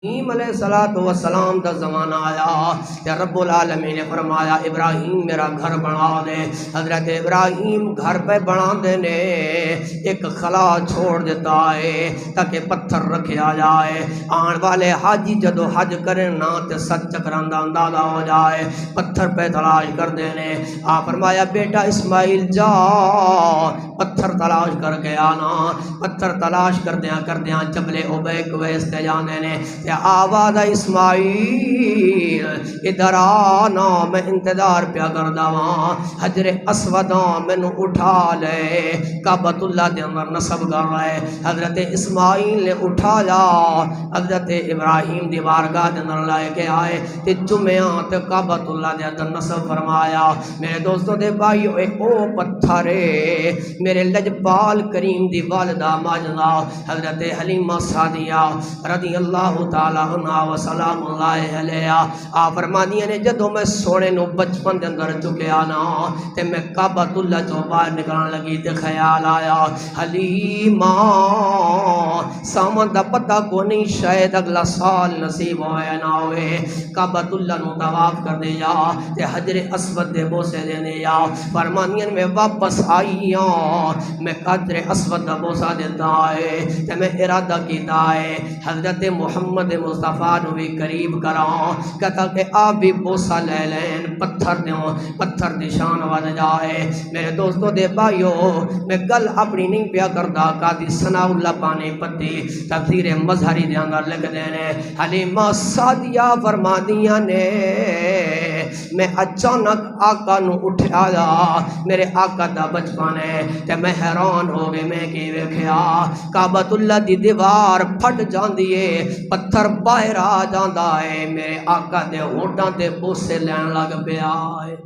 ابراہیم علیہ الصلوۃ والسلام کا زمانہ آیا کہ رب العالمین نے فرمایا ابراہیم میرا گھر بنا دے۔ حضرت ابراہیم گھر پہ بنا دینے ایک خلا چھوڑ دیتا ہے تاکہ پتھر رکھا جائے، آن والے حاجی جدو حج کریں نہ تے ست چکران دا اندازہ ہو جائے، پتھر پہ تلاش کر دینے۔ آپ فرمایا بیٹا اسماعیل جا پتھر تلاش کر کے آنا۔ پتھر تلاش کردیاں جبل ابے کویس تے جاندے نے، آواز اسماعیل ادھر آنا میں انتظار پیا کردا واں، حجر اسود مینوں اٹھا لے، کعبۃ اللہ دے اندر نصب کر رہے۔ حضرت اسماعیل نے اٹھایا، حضرت ابراہیم دی بارگاہ دے اندر لے کے آئے تے جمعہ تے کعبۃ اللہ دے اندر نصب فرمایا۔ میرے دوستوں دے بھائیو او پتھر ہے میرے لجپال کریم دی والدہ ماجدہ حضرت حلیمہ سعدیہ رضی اللہ تعالیٰ عنہ و سلام اللہ علیہ۔ آپ فرمانیاں نے جدو میں سونے نو بچپن دے اندر چکیا نا تے میں کعبۃ اللہ جو باہر نکلن لگی تے خیال آیا حلیمہ سامان دا پتہ کو نہیں، شاید اگلا سال نصیب ہوئے نہ ہوئے، کعبۃ اللہ نو طواف کر دے جا تے حجر اسود دے بوسے دینے جا۔ فرمانیاں میں واپس آئیاں میں حجر اسود دا بوسا دیتا ہے تے میں ارادہ کیتا ہے حضرت محمد مصطفیٰ نو بھی قریب کراں کہتا کہ آپ بھی بوسا لے لین، پتھر دیوں، پتھر نشان ود جائے۔ میرے دوستوں دے بھائیو میں گل اپنی نہیں پیا کردا، قاضی ثناء اللہ پانی پتی تفسیر مظہری دے اندر لکھ دینے حلیمہ سعدیہ فرمادیاں نے میں اچانک آقا نو اٹھایا، میرے آقا دا بچپن ہے تے میں حیران ہو گئے، میں کی ویکھیا کعبۃ اللہ دی دیوار پھٹ جاندی ہے، پتھر باہر آ جاندا ہے، میرے آقا دے ہونٹاں تے بوسے لین لگ پیا ہے۔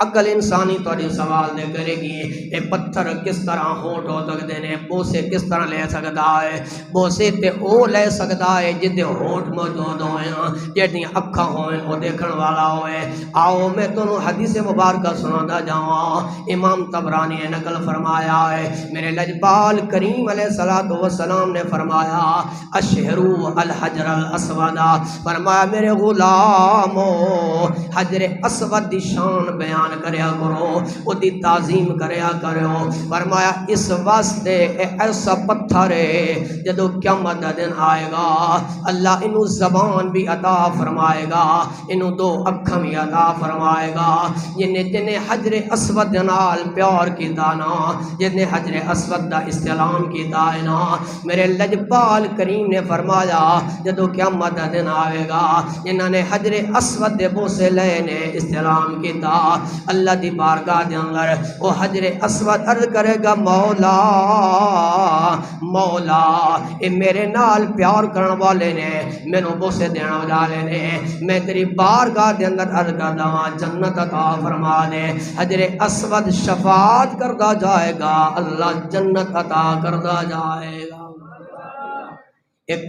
عقل انسانی توڑی سوال دے کرے گی اے پتھر کس طرح ہونٹ ہو سکتے ہیں، بوسے کس طرح لے سکتا ہے؟ بوسے تے او لے سکتا ہے جدے ہونٹ موجود ہوئے، جدی اکھاں ہوئے وہ دیکھن والا ہوئے۔ آؤ میں تنوں حدیث مبارکہ سناتا جاواں، امام طبرانی نے نقل فرمایا ہے، میرے لجپال کریم علیہ الصلوۃ والسلام نے فرمایا اشہروا الحجر الاسود، فرمایا میرے غلامو حجر اسود دی شان بیان کریا کرو، او دی تعظیم کریا کرو۔ فرمایا اس واسطے اے ایسا پتھر ہے جدو قیامت دا دن آئے گا اللہ انہوں زبان بھی عطا فرمائے گا، انہوں دو اکھاں بھی عطا فرمائے گا۔ جنہیں حجر اسود نال پیار کی دانا، جنہیں حجر اسود دا استعلام کی دائنا، میرے لجپال کریم نے فرمایا جدو قیامت دا دن آئے گا جنہوں نے حجر اسود دے بوسے لینے استعلام کی دا، اللہ دی بارگاہ دے اندر وہ حجر اسود عرض کرے گا مولا مولا اے میرے نال پیار کرن والے نے، مینوں بوسے دینا والے نے، میں تیری بارگاہ دے اندر عرض کردا ہاں جنت عطا فرما دے۔ حجر اسود شفاعت کردا جائے گا، اللہ جنت عطا کردا جائے گا۔ ایک